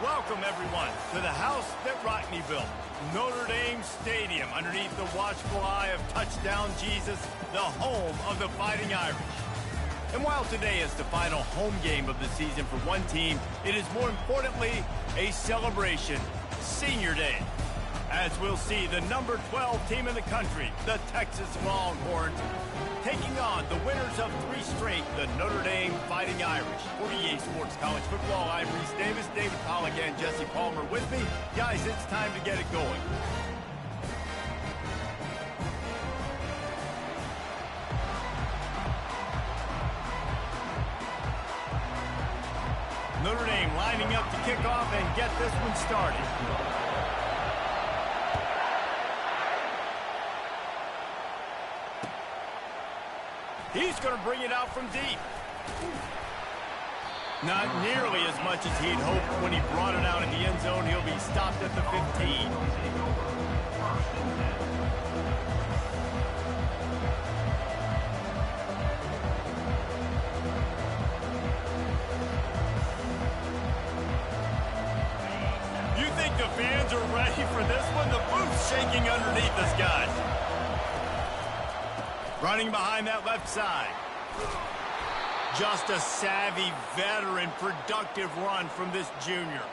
Welcome, everyone, to the house that Rockney built, Notre Dame Stadium, underneath the watchful eye of Touchdown Jesus, the home of the Fighting Irish. And while today is the final home game of the season for one team, it is more importantly a celebration, Senior Day. As we'll see, the number 12 team in the country, the Texas Longhorns, taking on the winners of 3 straight, the Notre Dame Fighting Irish. For EA Sports College Football, I'm Reese Davis, David Pollack, and Jesse Palmer with me. Guys, it's time to get it going. Notre Dame lining up to kick off and get this one started. He's going to bring it out from deep. Not nearly as much as he'd hoped when he brought it out in the end zone. He'll be stopped at the 15. You think the fans are ready for this one? The booth's shaking underneath us, guys. Running behind that left side. Just a savvy, veteran, productive run from this junior.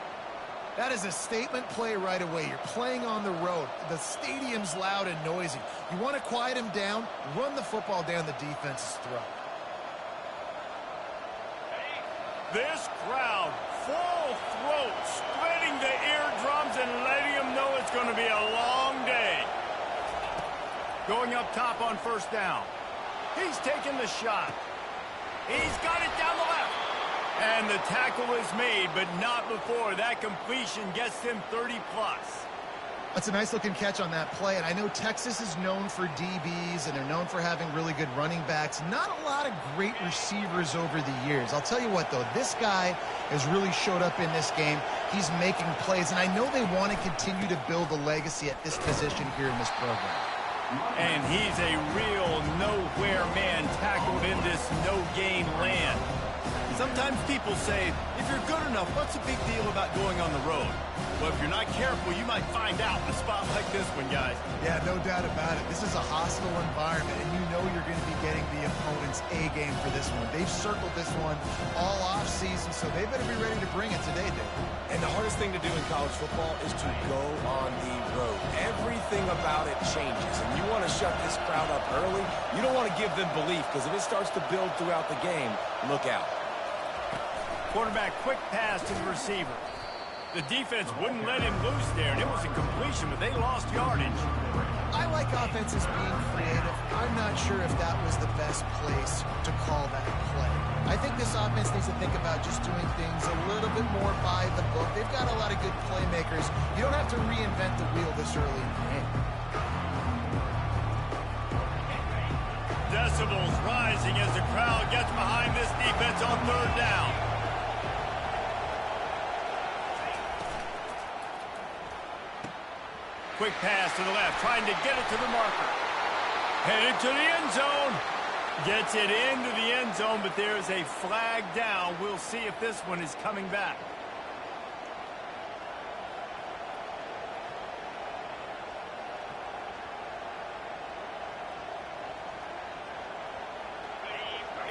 That is a statement play right away. You're playing on the road. The stadium's loud and noisy. You want to quiet him down, run the football down the defense's throat. This crowd, full throat, splitting the eardrums and letting them know it's going to be a long day. Going up top on first down. He's taking the shot. He's got it down the left. And the tackle is made, but not before that completion gets him 30-plus. That's a nice-looking catch on that play, and I know Texas is known for DBs, and they're known for having really good running backs. Not a lot of great receivers over the years. I'll tell you what, though, this guy has really showed up in this game. He's making plays, and I know they want to continue to build a legacy at this position here in this program. And he's a real nowhere man tackled in this no-gain land. Sometimes people say, if you're good enough, what's the big deal about going on the road? Well, if you're not careful, you might find out in a spot like this one, guys. Yeah, no doubt about it. This is a hostile environment, and you know you're going to be getting the opponent's A-game for this one. They've circled this one all off-season, so they better be ready to bring it today, Dave. And the hardest thing to do in college football is to go on the road. Everything about it changes, and you want to shut this crowd up early. You don't want to give them belief, because if it starts to build throughout the game, look out. Quarterback quick pass to the receiver. The defense wouldn't let him loose there, and it was a completion, but they lost yardage. I like offenses being creative. I'm not sure if that was the best place to call that play. I think this offense needs to think about just doing things a little bit more by the book. They've got a lot of good playmakers. You don't have to reinvent the wheel this early in the game. Decibels rising as the crowd gets behind this defense on third down. Quick pass to the left, trying to get it to the marker. Headed to the end zone. Gets it into the end zone, but there is a flag down. We'll see if this one is coming back.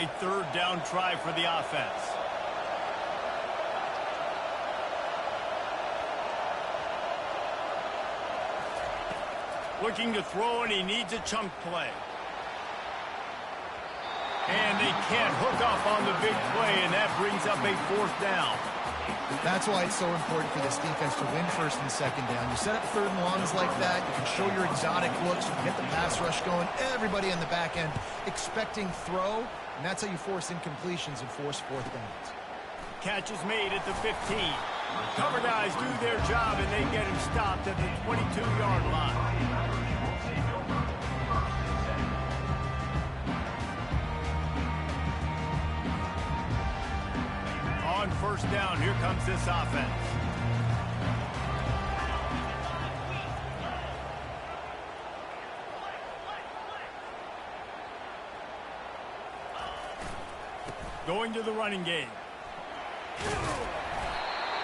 A third down try for the offense. Looking to throw, and he needs a chunk play. And they can't hook off on the big play, and that brings up a fourth down. That's why it's so important for this defense to win first and second down. You set up third and longs like that, you can show your exotic looks, you can get the pass rush going, everybody in the back end expecting throw, and that's how you force incompletions and force fourth downs. Catch is made at the 15. Cover guys do their job, and they get him stopped at the 22-yard line. On first down, here comes this offense. Going to the running game.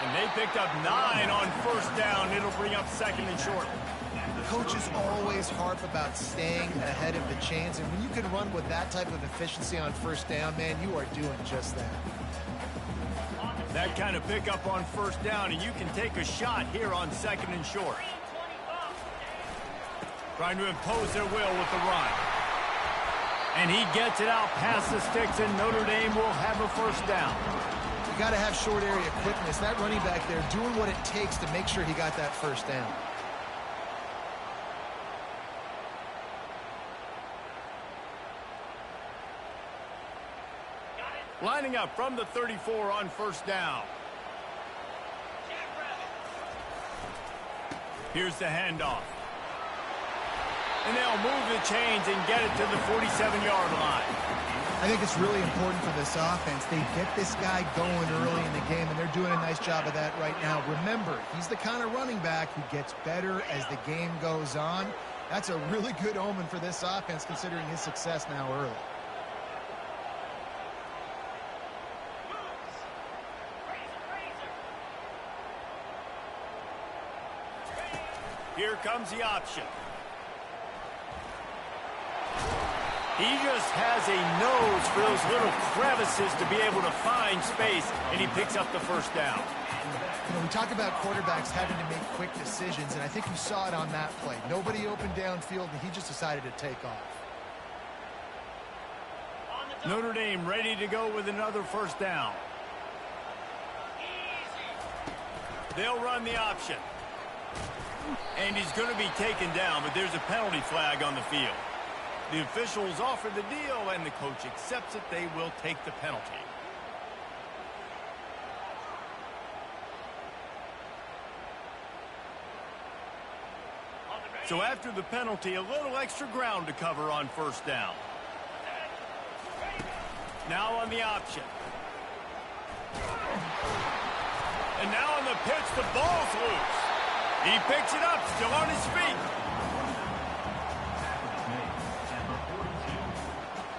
And They picked up 9 on first down. It'll bring up second and short. Coaches always harp about staying ahead of the chains, and when you can run with that type of efficiency on first down, man, you are doing just that. That kind of pickup on first down, and you can take a shot here on second and short. Trying to impose their will with the run. And he gets it out past the sticks, and Notre Dame will have a first down. You got to have short area quickness. That running back there doing what it takes to make sure he got that first down. Lining up from the 34 on first down. Here's the handoff. And they'll move the chains and get it to the 47-yard line. I think it's really important for this offense. They get this guy going early in the game, and they're doing a nice job of that right now. Remember, he's the kind of running back who gets better as the game goes on. That's a really good omen for this offense, considering his success now early. Here comes the option. He just has a nose for those little crevices to be able to find space, and he picks up the first down. You know, we talk about quarterbacks having to make quick decisions, and I think you saw it on that play. Nobody opened downfield, and he just decided to take off. Notre Dame ready to go with another first down. They'll run the option. And he's going to be taken down, but there's a penalty flag on the field. The officials offer the deal, and the coach accepts it. They will take the penalty. So after the penalty, a little extra ground to cover on first down. Now on the option. And now on the pitch, the ball's loose. He picks it up, still on his feet.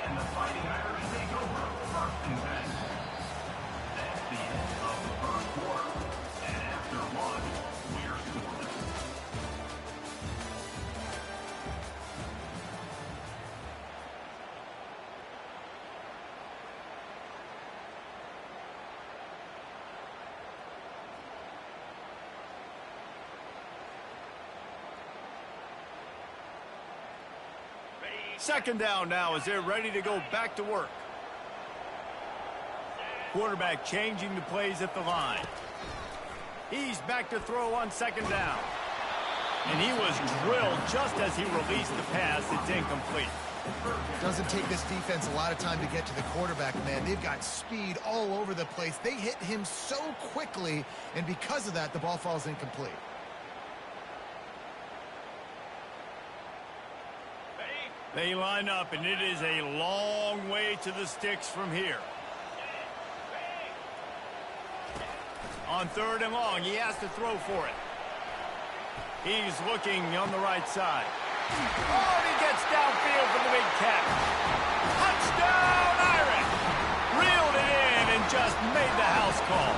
And the Fighting Irish take over first and 10. That's the end of the first quarter. And after one, we're scoreless. Second down now as they're ready to go back to work. Quarterback changing the plays at the line. He's back to throw on second down. And he was drilled just as he released the pass. It's incomplete. Doesn't take this defense a lot of time to get to the quarterback, man. They've got speed all over the place. They hit him so quickly, and because of that, the ball falls incomplete. They line up, and it is a long way to the sticks from here. On third and long, he has to throw for it. He's looking on the right side. Oh, and he gets downfield for the big catch. Touchdown, Irish! Reeled it in and just made the house call.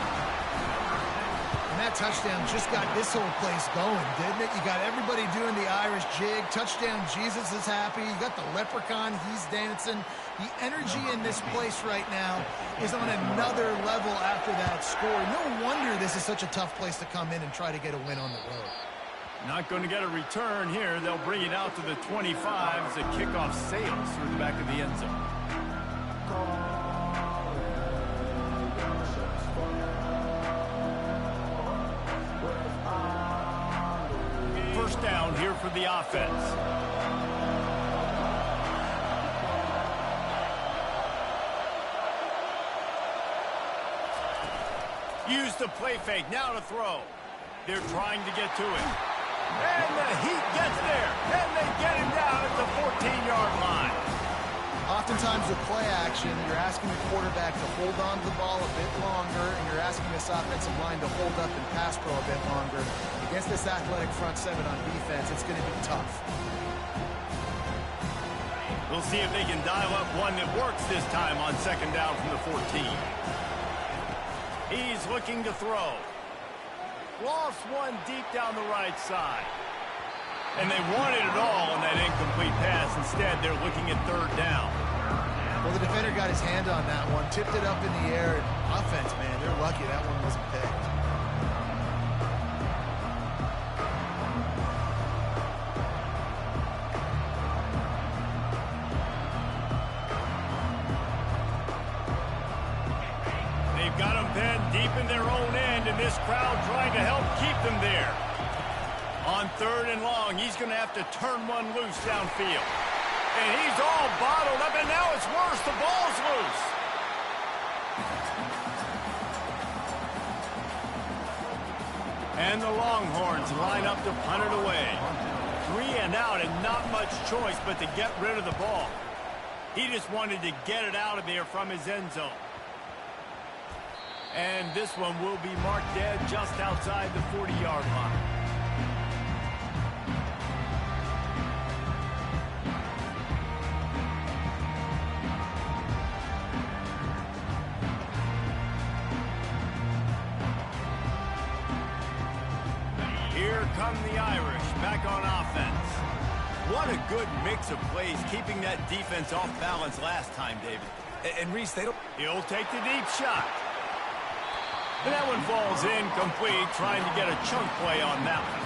And that touchdown just got this whole place going, didn't it? You got everybody doing the Irish jig. Touchdown, Jesus is happy. You got the leprechaun, he's dancing. The energy in this place right now is on another level after that score. No wonder this is such a tough place to come in and try to get a win on the road. Not going to get a return here. They'll bring it out to the 25 as the kickoff sails through the back of the end zone. First down here for the offense. Use the play fake, now to throw. They're trying to get to it. And the Heat gets there. And they get him down at the 14-yard line. Oftentimes with play action, you're asking the quarterback to hold on to the ball a bit longer, and you're asking this offensive line to hold up and pass pro a bit longer. Against this athletic front seven on defense, it's going to be tough. We'll see if they can dial up one that works this time on second down from the 14. He's looking to throw. Lost one deep down the right side. And they wanted it all on that incomplete pass. Instead, they're looking at third down. Well, the defender got his hand on that one, tipped it up in the air. Offense, man, they're lucky that one wasn't picked. They've got them pinned deep in their own end, and this crowd trying to help keep them there. On third and long, he's going to have to turn one loose downfield. And he's all bottled up, and now it's worse. The ball's loose. And the Longhorns line up to punt it away. 3 and out and not much choice but to get rid of the ball. He just wanted to get it out of there from his end zone. And this one will be marked dead just outside the 40-yard line. Here come the Irish back on offense. What a good mix of plays, keeping that defense off balance last time, David. And Reese, they don't... He'll take the deep shot. And that one falls incomplete, trying to get a chunk play on that one.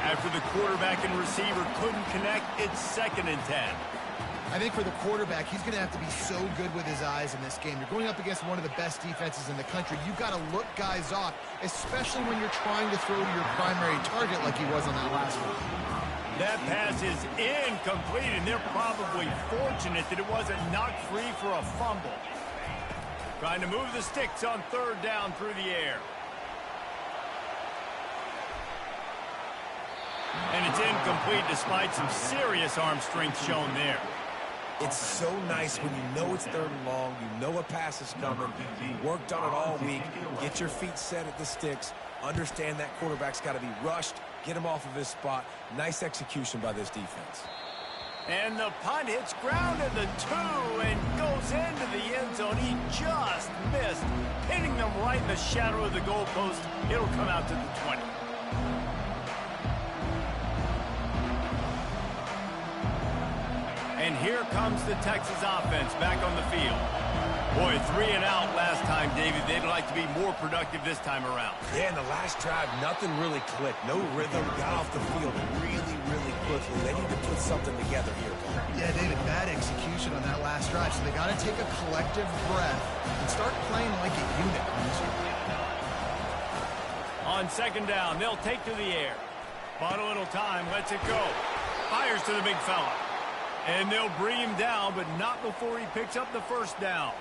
After the quarterback and receiver couldn't connect, it's 2nd and 10. I think for the quarterback, he's going to have to be so good with his eyes in this game. You're going up against one of the best defenses in the country. You've got to look guys off, especially when you're trying to throw to your primary target like he was on that last one. That pass is incomplete, and they're probably fortunate that it wasn't knocked free for a fumble. Trying to move the sticks on third down through the air. And it's incomplete despite some serious arm strength shown there. It's so nice when you know it's third and long, you know a pass is coming, you worked on it all week, get your feet set at the sticks, understand that quarterback's got to be rushed, get him off of his spot. Nice execution by this defense. And the punt hits ground at the 2 and goes into the end zone. He just missed, hitting them right in the shadow of the goalpost. It'll come out to the 20. And here comes the Texas offense back on the field. Boy, 3 and out last time, David. They'd like to be more productive this time around. Yeah, in the last drive, nothing really clicked. No rhythm, got off the field really, really quickly. They need to put something together here. Yeah, David, bad execution on that last drive. So they got to take a collective breath and start playing like a unit. On 2nd down, they'll take to the air. Bought a little time, lets it go. Fires to the big fella. And they'll bring him down, but not before he picks up the 1st down.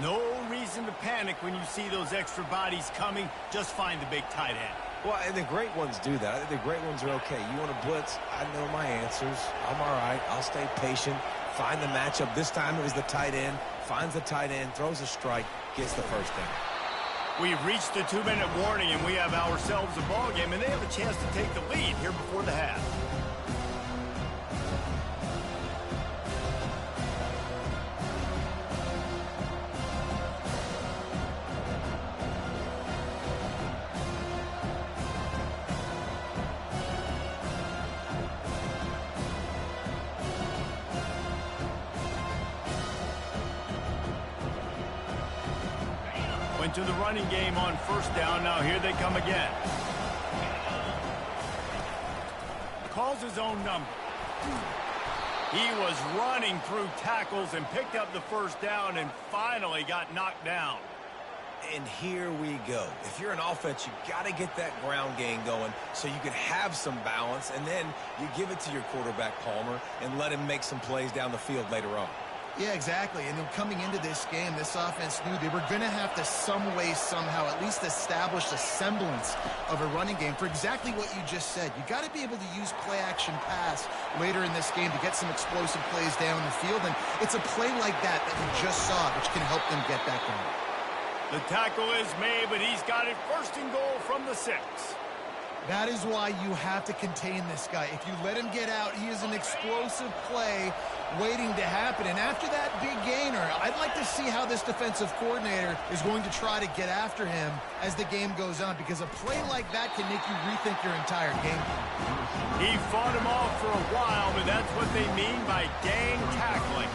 No reason to panic when you see those extra bodies coming. Just find the big tight end. Well, and the great ones do that. I think the great ones are okay. You want to blitz? I know my answers. I'm all right. I'll stay patient. Find the matchup. This time it was the tight end. Finds the tight end, throws a strike, gets the 1st down. We've reached the 2-minute warning, and we have ourselves a ball game, and they have a chance to take the lead here before the half. Went to the running game on 1st down. Now here they come again. Calls his own number. He was running through tackles and picked up the 1st down and finally got knocked down. And here we go. If you're an offense, you got to get that ground game going so you can have some balance, and then you give it to your quarterback, Palmer, and let him make some plays down the field later on. Yeah, exactly. And then coming into this game, this offense knew they were going to have to some way, somehow, at least establish a semblance of a running game for exactly what you just said. You got to be able to use play-action pass later in this game to get some explosive plays down the field. And it's a play like that we just saw, which can help them get that going. The tackle is made, but he's got it 1st and goal from the 6. That is why you have to contain this guy. If you let him get out, he is an explosive play waiting to happen. And after that big gainer, I'd like to see how this defensive coordinator is going to try to get after him as the game goes on, because a play like that can make you rethink your entire game. He fought him off for a while, but that's what they mean by gang tackling.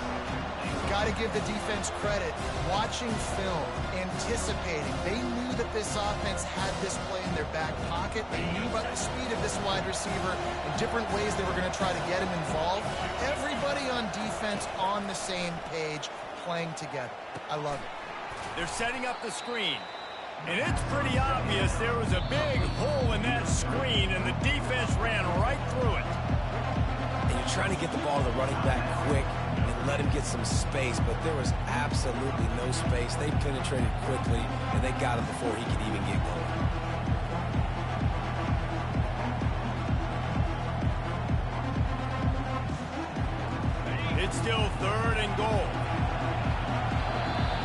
Got to give the defense credit. Watching film, anticipating. They knew that this offense had this play in their back pocket. They knew about the speed of this wide receiver and different ways they were going to try to get him involved. Everybody on defense on the same page, playing together. I love it. They're setting up the screen. And it's pretty obvious there was a big hole in that screen, and the defense ran right through it. And you're trying to get the ball to the running back quick and let him get some space, but there was absolutely no space. They penetrated quickly, and they got him before he could even get going. It's still 3rd and goal.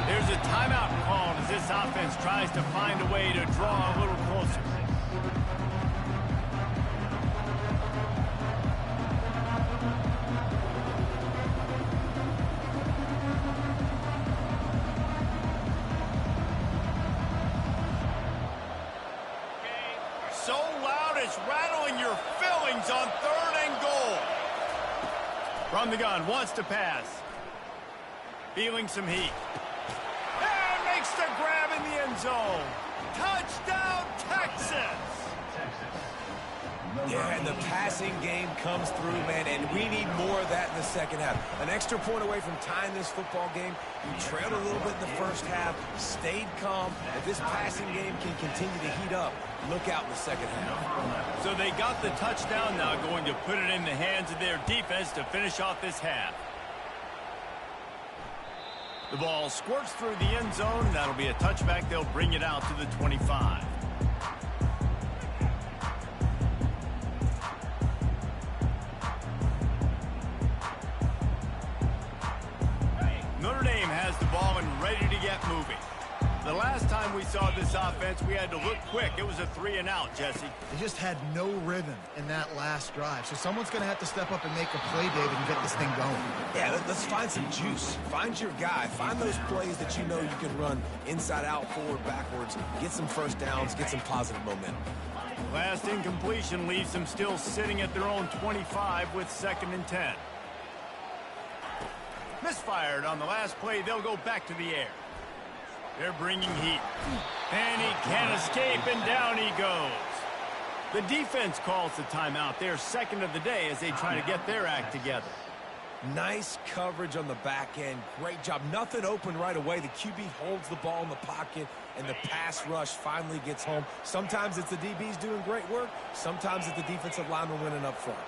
There's a timeout called as this offense tries to find a way to draw a little closer. So loud it's rattling your fillings on 3rd and goal. From the gun, wants to pass. Feeling some heat. And makes the grab in the end zone. Touchdown, Texas! Yeah, and the passing game comes through, man, and we need more of that in the second half. An extra point away from tying this football game. You trailed a little bit in the first half, stayed calm. If this passing game can continue to heat up, look out in the second half. So they got the touchdown, now going to put it in the hands of their defense to finish off this half. The ball squirts through the end zone. That'll be a touchback. They'll bring it out to the 25. Notre Dame has the ball and ready to get moving. The last time we saw this offense, we had to look quick. It was a 3-and-out, Jesse. They just had no rhythm in that last drive. So someone's going to have to step up and make a play, David, and get this thing going. Yeah, let's find some juice. Find your guy. Find those plays that you know you can run inside out, forward, backwards. Get some first downs. Get some positive momentum. Last incompletion leaves them still sitting at their own 25 with 2nd and 10. Misfired on the last play. They'll go back to the air. They're bringing heat. And he can't escape, and down he goes. The defense calls the timeout. They're 2nd of the day as they try to get their act together. Nice coverage on the back end. Great job. Nothing open right away. The QB holds the ball in the pocket, and the pass rush finally gets home. Sometimes it's the DBs doing great work. Sometimes it's the defensive lineman winning up front.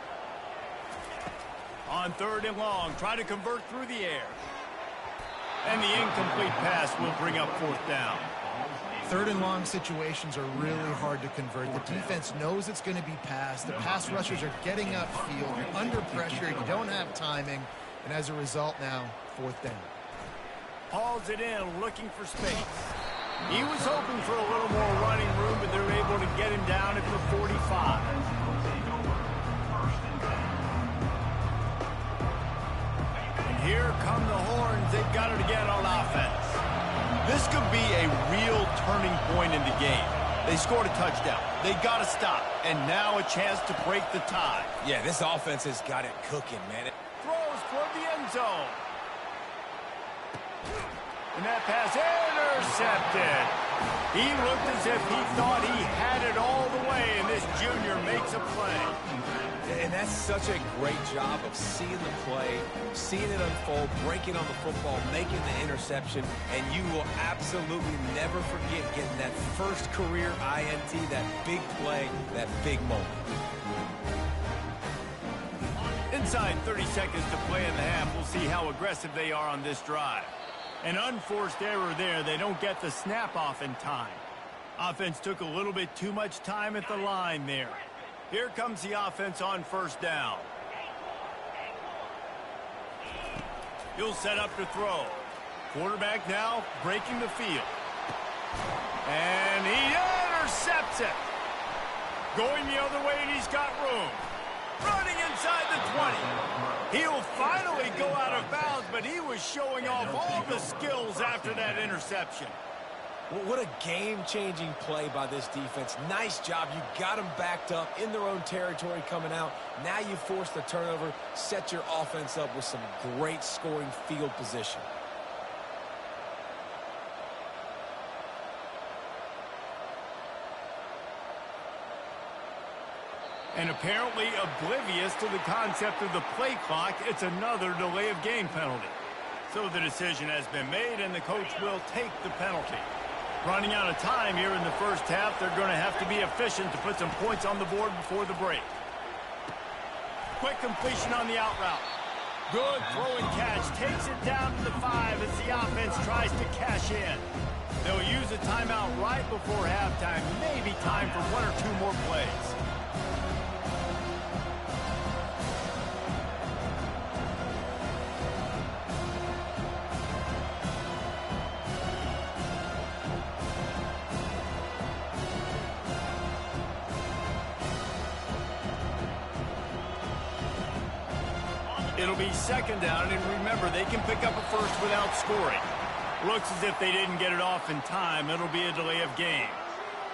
On 3rd and long, try to convert through the air. And the incomplete pass will bring up 4th down. 3rd and long situations are really hard to convert. The defense knows it's going to be passed. The pass rushers are getting upfield. You're under pressure. You don't have timing. And as a result now, 4th down. Hauls it in, looking for space. He was hoping for a little more running room, but they're able to get him down at the 45. Here come the horns. They've got it again on offense. This could be a real turning point in the game. They scored a touchdown. They got to stop. And now a chance to break the tie. Yeah, this offense has got it cooking, man. Throws toward the end zone. And that pass intercepted. He looked as if he thought he had it all the way, and this junior makes a play. And that's such a great job of seeing the play, seeing it unfold, breaking on the football, making the interception, and you will absolutely never forget getting that first career INT, that big play, that big moment. Inside 30 seconds to play in the half. We'll see how aggressive they are on this drive. An unforced error there. They don't get the snap off in time. Offense took a little bit too much time at the line there. Here comes the offense on 1st down. He'll set up to throw. Quarterback now breaking the field. And he intercepts it. Going the other way, and he's got room. Running inside the 20. He'll finally go out of bounds, but he was showing off all the skills after that interception. Well, what a game-changing play by this defense. Nice job. You got them backed up in their own territory coming out. Now you force the turnover, set your offense up with some great scoring field position. And apparently oblivious to the concept of the play clock, it's another delay of game penalty. So the decision has been made, and the coach will take the penalty. Running out of time here in the first half, they're going to have to be efficient to put some points on the board before the break. Quick completion on the out route. Good throw and catch. Takes it down to the 5 as the offense tries to cash in. They'll use a timeout right before halftime. Maybe time for 1 or 2 more plays. It'll be second down, and remember, they can pick up a first without scoring. Looks as if they didn't get it off in time. It'll be a delay of game.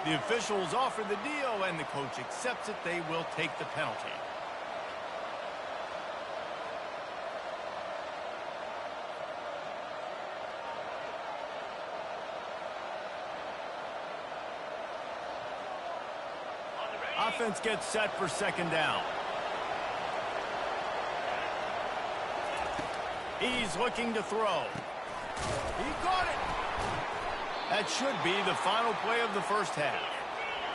The officials offer the deal, and the coach accepts it. They will take the penalty. Offense gets set for second down. He's looking to throw. He caught it. That should be the final play of the first half.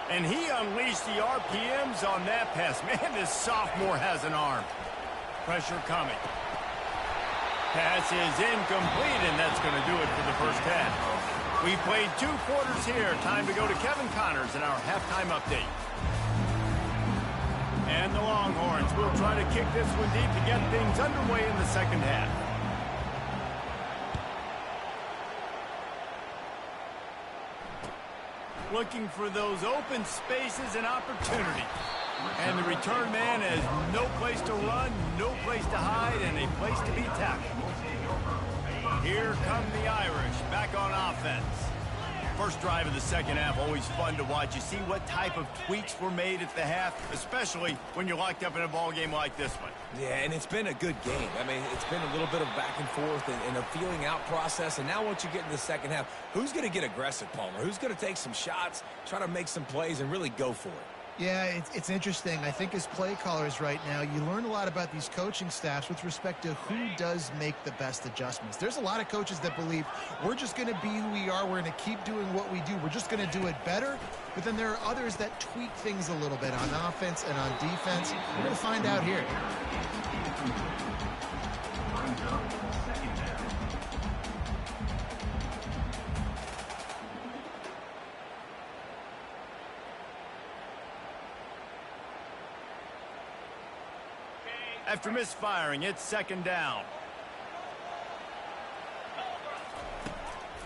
And he unleashed the RPMs on that pass. Man, this sophomore has an arm. Pressure coming. Pass is incomplete, and that's going to do it for the first half. We played 2 quarters here. Time to go to Kevin Connors in our halftime update. And the Longhorns will try to kick this one deep to get things underway in the second half. Looking for those open spaces and opportunity. And the return man has no place to run, no place to hide, and a place to be tackled. Here come the Irish back on offense. First drive of the second half, always fun to watch. You see what type of tweaks were made at the half, especially when you're locked up in a ball game like this one. Yeah, and it's been a good game. I mean, it's been a little bit of back and forth and a feeling out process. And now once you get in the second half, who's going to get aggressive, Palmer? Who's going to take some shots, try to make some plays, and really go for it? Yeah, it's interesting. I think as play callers right now, you learn a lot about these coaching staffs with respect to who does make the best adjustments. There's a lot of coaches that believe we're just going to be who we are. We're going to keep doing what we do. We're just going to do it better. But then there are others that tweak things a little bit on offense and on defense. We're going to find out here. After misfiring, it's second down.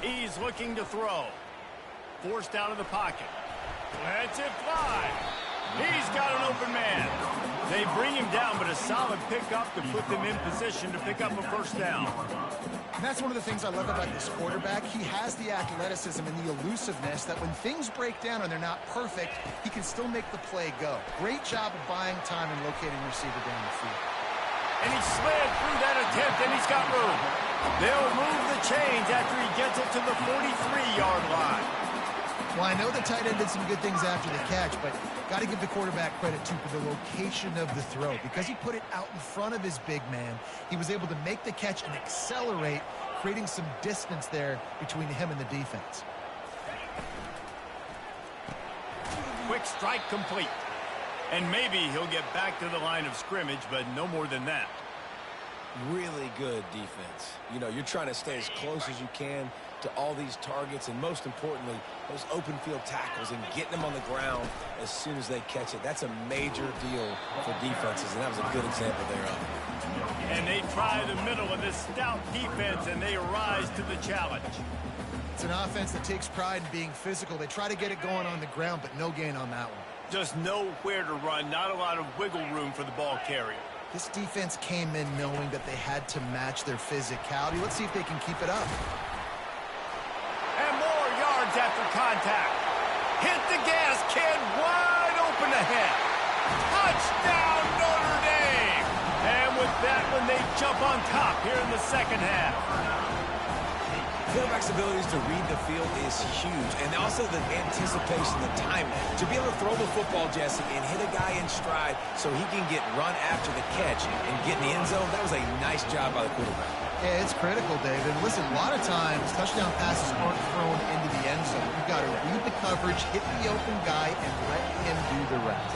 He's looking to throw. Forced out of the pocket. Lets it fly. He's got an open man. They bring him down, but a solid pickup to put them in position to pick up a first down. And that's one of the things I love about this quarterback. He has the athleticism and the elusiveness that when things break down and they're not perfect, he can still make the play go. Great job of buying time and locating receiver down the field. And he slid through that attempt, and he's got room. They'll move the chains after he gets it to the 43-yard line. Well, I know the tight end did some good things after the catch, but got to give the quarterback credit, too, for the location of the throw. Because he put it out in front of his big man, he was able to make the catch and accelerate, creating some distance there between him and the defense. Quick strike complete. And maybe he'll get back to the line of scrimmage, but no more than that. Really good defense. You know, you're trying to stay as close as you can to all these targets, and most importantly, those open field tackles and getting them on the ground as soon as they catch it. That's a major deal for defenses, and that was a good example thereof. And they try the middle of this stout defense, and they rise to the challenge. It's an offense that takes pride in being physical. They try to get it going on the ground, but no gain on that one. Just nowhere to run, not a lot of wiggle room for the ball carrier. This defense came in knowing that they had to match their physicality. Let's see if they can keep it up. And more yards after contact. Hit the gas, kid, wide open ahead. Touchdown, Notre Dame! And with that one, they jump on top here in the second half. Quarterback's abilities to read the field is huge, and also the anticipation, the timing. To be able to throw the football, Jesse, and hit a guy in stride so he can get run after the catch and get in the end zone, that was a nice job by the quarterback. Yeah, it's critical, David. Listen, a lot of times, touchdown passes aren't thrown into the end zone. You've got to read the coverage, hit the open guy, and let him do the rest.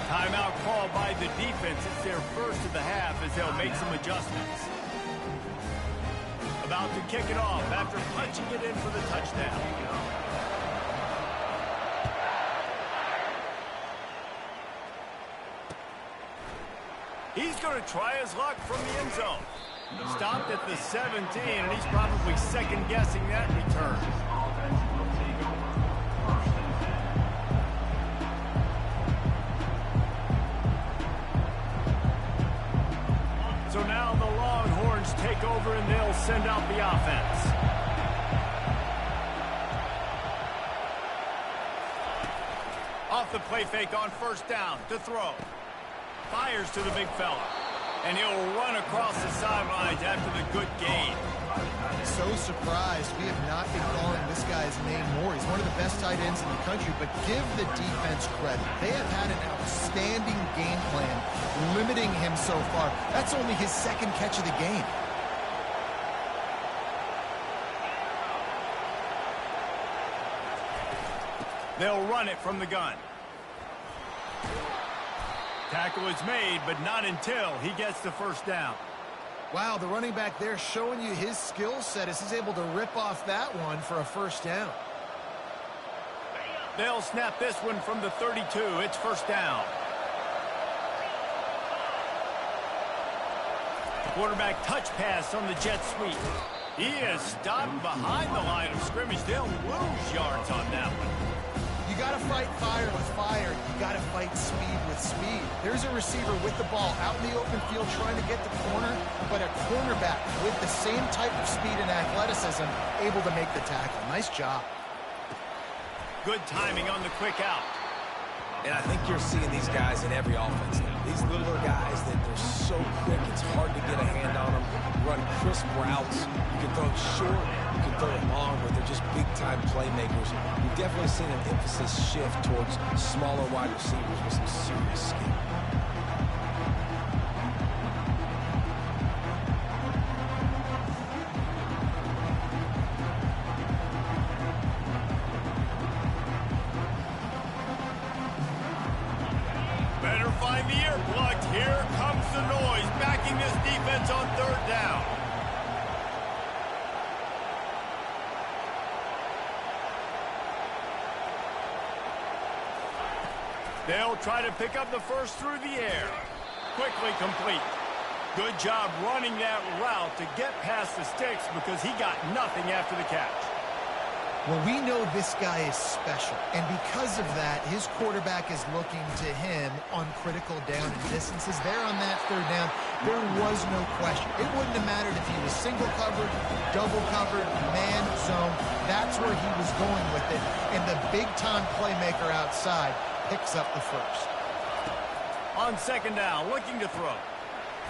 Timeout called by the defense. It's their first of the half as they'll make some adjustments. About to kick it off after punching it in for the touchdown. He's going to try his luck from the end zone. Stopped at the 17, and he's probably second-guessing that return. So now the Longhorns take over, and they'll send out the offense. Off the play fake on first down to throw. Fires to the big fella. And he'll run across the sidelines after the good gain. So surprised we have not been calling this guy's name more. He's one of the best tight ends in the country, but give the defense credit. They have had an outstanding game plan limiting him so far. That's only his second catch of the game. They'll run it from the gun. Tackle is made, but not until he gets the first down. Wow, the running back there showing you his skill set as he's able to rip off that one for a first down. They'll snap this one from the 32. It's first down. Quarterback touch pass on the jet sweep. He is stopped behind the line of scrimmage. They'll lose yards on that one. You got to fight fire with fire. You got to fight speed with speed. There's a receiver with the ball out in the open field trying to get the corner, but a cornerback with the same type of speed and athleticism able to make the tackle. Nice job. Good timing on the quick out. And I think you're seeing these guys in every offense now. These littler guys that they're so quick, it's hard to get a hand on them. Run crisp routes. You can throw it short, you can throw it long, but they're just big-time playmakers. We've definitely seen an emphasis shift towards smaller wide receivers with some serious skill. Find the earplugs. Here comes the noise, backing this defense on third down. They'll try to pick up the first through the air. Quickly complete. Good job running that route to get past the sticks because he got nothing after the catch. Well, we know this guy is special, and because of that, his quarterback is looking to him on critical down and distances. There on that third down, there was no question. It wouldn't have mattered if he was single covered, double covered, man zone. That's where he was going with it, and the big-time playmaker outside picks up the first. On second down, looking to throw.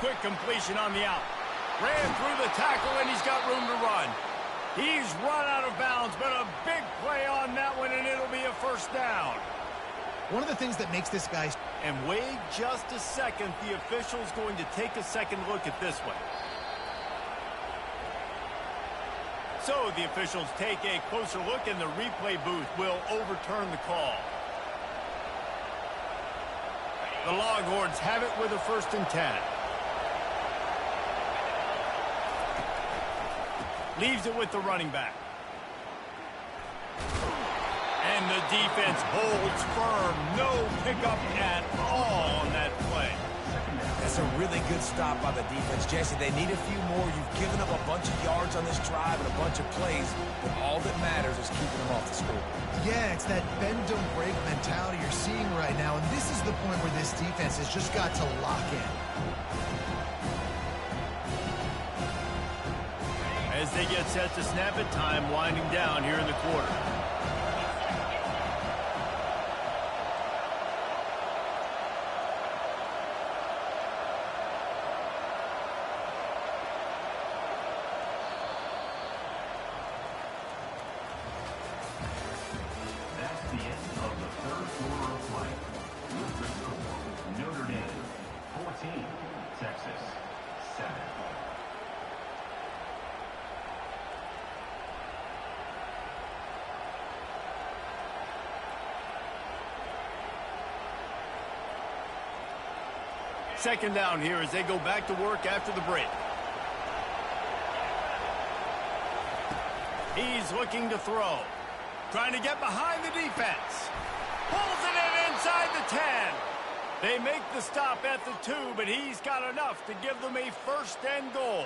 Quick completion on the out. Ran through the tackle, and he's got room to run. He's run out of bounds, but a big play on that one, and it'll be a first down. One of the things that makes this guy... And wait just a second. The official's going to take a second look at this one. So the officials take a closer look, and the replay booth will overturn the call. The Longhorns have it with a 1st and 10. Leaves it with the running back. And the defense holds firm. No pickup at all on that play. That's a really good stop by the defense. Jesse, they need a few more. You've given up a bunch of yards on this drive and a bunch of plays, but all that matters is keeping them off the score. Yeah, it's that bend, don't break mentality you're seeing right now, and this is the point where this defense has just got to lock in. As they get set to snap it, time winding down here in the quarter. Second down here as they go back to work after the break. He's looking to throw. Trying to get behind the defense. Pulls it in inside the 10. They make the stop at the 2, but he's got enough to give them a first and goal.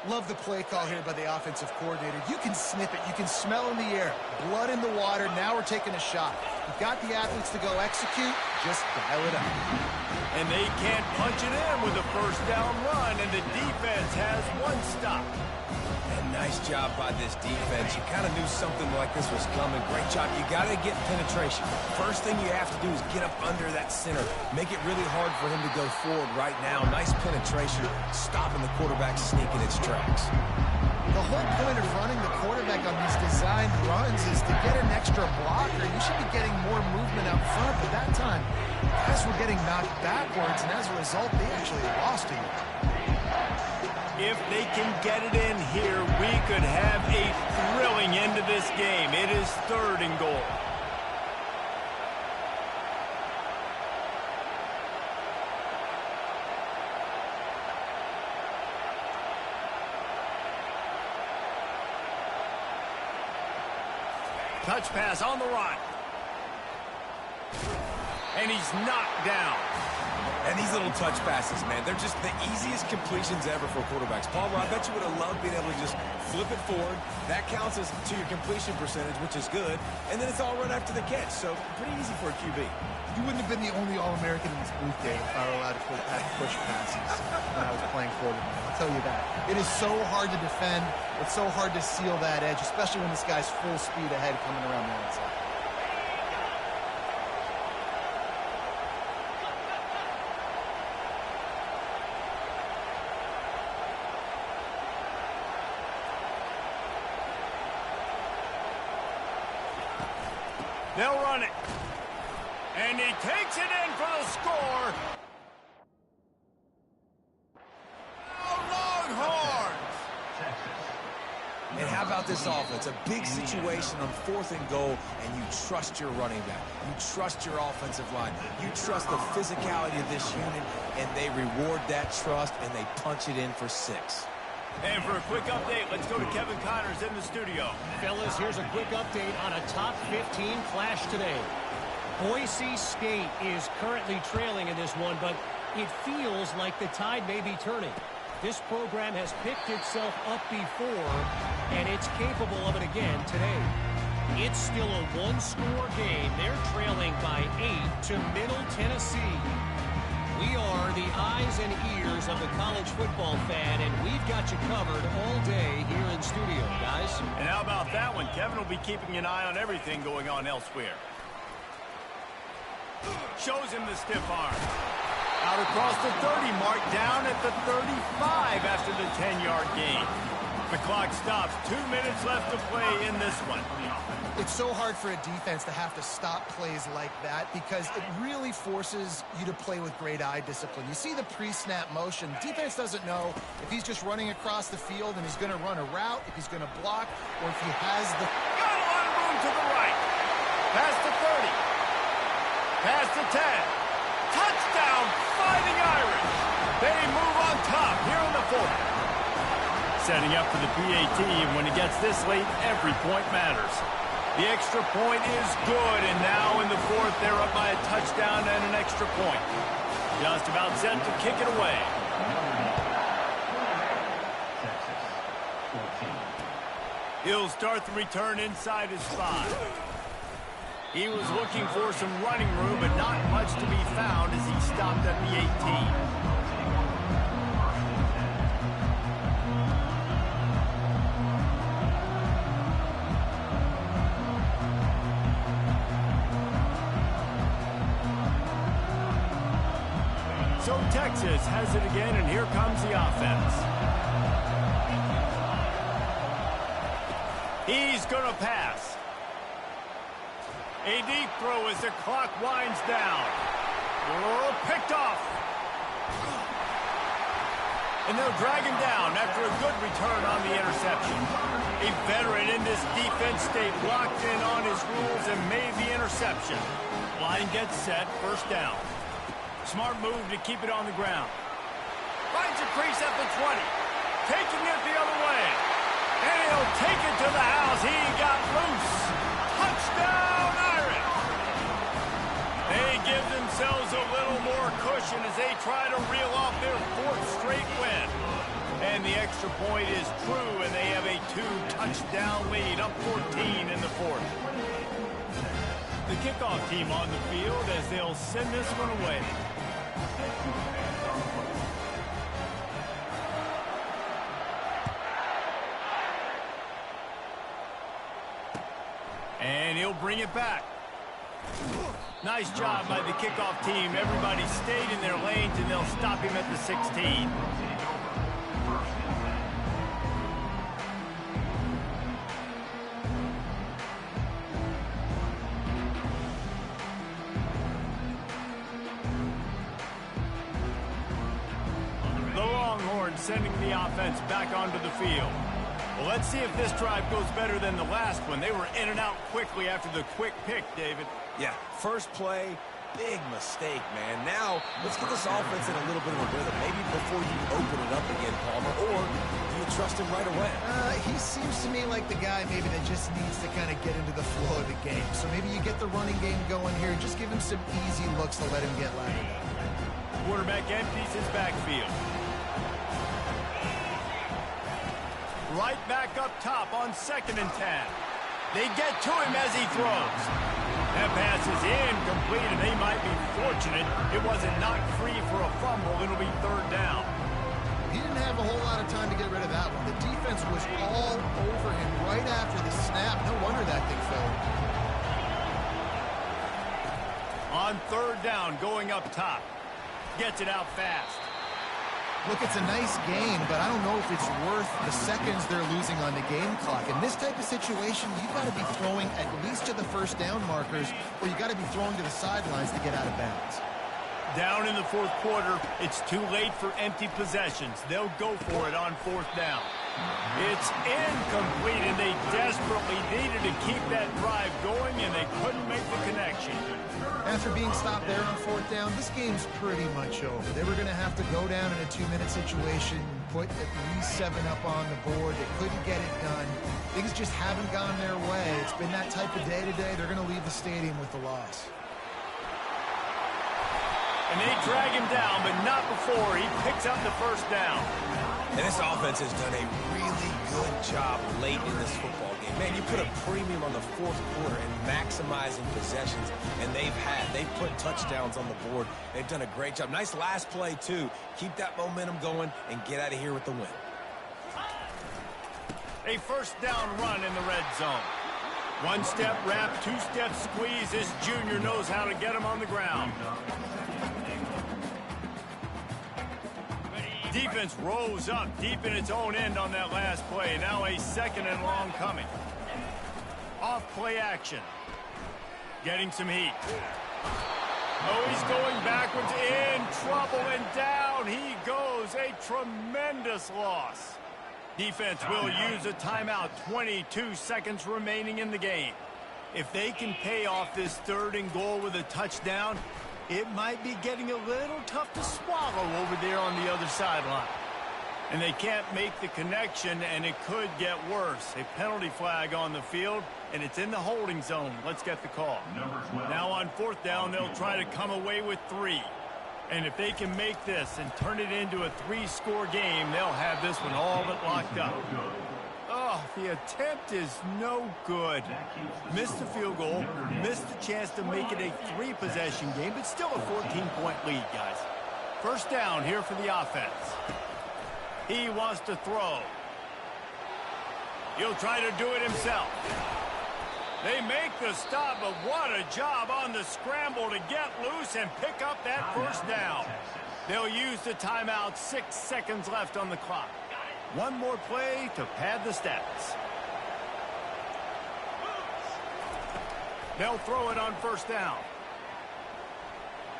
Love the play call here by the offensive coordinator. You can sniff it. You can smell in the air. Blood in the water. Now we're taking a shot. You've got the athletes to go execute. Just dial it up. And they can't punch it in with a first down run, and the defense has one stop. And nice job by this defense. You kind of knew something like this was coming. Great job. You got to get penetration. First thing you have to do is get up under that center. Make it really hard for him to go forward right now. Nice penetration, stopping the quarterback sneaking its tracks. The whole point of running the quarterback on these designed runs is to get an extra blocker. You should be getting more movement up front, but that time, guys were getting knocked backwards, and as a result, they actually lost to you. If they can get it in here, we could have a thrilling end to this game. It is third and goal. Touch pass on the run. And he's knocked down. And these little touch passes, man, they're just the easiest completions ever for quarterbacks. Palmer, I bet you would have loved being able to just flip it forward. That counts as to your completion percentage, which is good. And then it's all run after the catch, so pretty easy for a QB. You wouldn't have been the only All-American in this booth, Dave, if I were allowed to push passes when I was playing quarterback. I'll tell you that. It is so hard to defend. It's so hard to seal that edge, especially when this guy's full speed ahead coming around the outside. They'll run it. And he takes it in for the score. Oh, Longhorns! And how about this offense? A big situation on 4th and goal, and you trust your running back. You trust your offensive line. You trust the physicality of this unit, and they reward that trust, and they punch it in for 6. And for a quick update, let's go to Kevin Connors in the studio. Fellas, here's a quick update on a top 15 clash today. Boise State is currently trailing in this one, but it feels like the tide may be turning. This program has picked itself up before, and it's capable of it again today. It's still a one-score game. They're trailing by 8 to Middle Tennessee. We are the eyes and ears of the college football fan, and we've got you covered all day here in studio, guys. And how about that one? Kevin will be keeping an eye on everything going on elsewhere. Shows him the stiff arm. Out across the 30 mark, down at the 35 after the 10-yard gain. The clock stops. 2 minutes left to play in this one. It's so hard for a defense to have to stop plays like that because it really forces you to play with great eye discipline. You see the pre-snap motion. Defense doesn't know if he's just running across the field and he's going to run a route, if he's going to block, or if he has the... Got a lot of room to the right. Past the 30. Past the 10. Touchdown, Fighting Irish. They move on top here in the 4th. Setting up for the PAT, and when it gets this late, every point matters. The extra point is good, and now in the 4th, they're up by a touchdown and an extra point. Just about set to kick it away. He'll start the return inside his 5. He was looking for some running room, but not much to be found as he stopped at the 18. So Texas has it again, and here comes the offense. He's going to pass. A deep throw as the clock winds down. Oh, picked off. And they'll drag him down after a good return on the interception. A veteran in this defense stayed locked in on his rules and made the interception. Line gets set, first down. Smart move to keep it on the ground. Finds a crease at the 20. Taking it the other way. And he'll take it to the house. He got loose. Touchdown, Irish. They give themselves a little more cushion as they try to reel off their 4th straight win. And the extra point is true, and they have a 2-touchdown lead, up 14 in the 4th. The kickoff team on the field as they'll send this one away. And he'll bring it back. Nice job by the kickoff team. Everybody stayed in their lanes, and they'll stop him at the 16. The Longhorns sending the offense back onto the field. Well, let's see if this drive goes better than the last one. They were in and out quickly after the quick pick, David. Yeah, first play, big mistake, man. Now, let's get this offense in a little bit of a rhythm. Maybe before you open it up again, Palmer, or do you trust him right away? He seems to me like the guy maybe that just needs to kind of get into the flow of the game. So maybe you get the running game going here. Just give him some easy looks to let him get live. Quarterback empties his backfield. Right back up top on 2nd and 10. They get to him as he throws. That pass is incomplete, and they might be fortunate it wasn't knocked free for a fumble. It'll be 3rd down. He didn't have a whole lot of time to get rid of that one. The defense was all over him right after the snap. No wonder that thing fell. On 3rd down, going up top. Gets it out fast. Look, it's a nice game, but I don't know if it's worth the seconds they're losing on the game clock. In this type of situation, you've got to be throwing at least to the first down markers, or you've got to be throwing to the sidelines to get out of bounds. Down in the 4th quarter, it's too late for empty possessions. They'll go for it on 4th down. It's incomplete, and they desperately needed to keep that drive going, and they couldn't make the connection. After being stopped there on 4th down, this game's pretty much over. They were going to have to go down in a 2-minute situation, put at least 7 up on the board. They couldn't get it done. Things just haven't gone their way. It's been that type of day today. They're going to leave the stadium with the loss. And they drag him down, but not before he picks up the 1st down. And this offense has done a really good job late in this football game. Man, you put a premium on the 4th quarter and maximizing possessions, and they've put touchdowns on the board. They've done a great job. Nice last play, too. Keep that momentum going and get out of here with the win. A 1st down run in the red zone. 1-step wrap, 2-step squeeze. This junior knows how to get him on the ground. Defense rose up deep in its own end on that last play. Now a 2nd and long coming. Off play action. Getting some heat. Oh, he's going backwards, in trouble, and down he goes. A tremendous loss. Defense will use a timeout. 22 seconds remaining in the game. If they can pay off this 3rd and goal with a touchdown, it might be getting a little tough to swallow over there on the other sideline. And they can't make the connection, and it could get worse. A penalty flag on the field, and it's in the holding zone. Let's get the call. Now on 4th down, they'll try to come away with 3. And if they can make this and turn it into a 3-score game, they'll have this one all but locked up. Oh, the attempt is no good. Missed the field goal, missed the chance to make it a 3-possession game, but still a 14-point lead, guys. First down here for the offense. He wants to throw. He'll try to do it himself. They make the stop, but what a job on the scramble to get loose and pick up that first down. They'll use the timeout, 6 seconds left on the clock. One more play to pad the stats. They'll throw it on first down.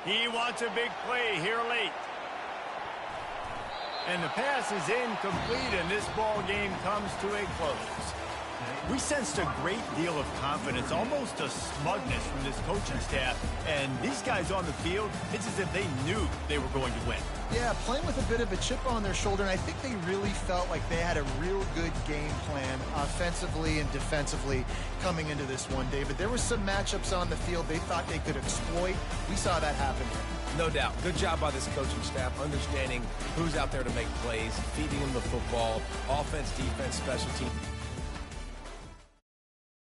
He wants a big play here late. And the pass is incomplete, and this ball game comes to a close. We sensed a great deal of confidence, almost a smugness from this coaching staff. And these guys on the field, it's as if they knew they were going to win. Yeah, playing with a bit of a chip on their shoulder, and I think they really felt like they had a real good game plan offensively and defensively coming into this one, David. There were some matchups on the field they thought they could exploit. We saw that happen here. No doubt. Good job by this coaching staff, understanding who's out there to make plays, feeding them the football, offense, defense, special teams.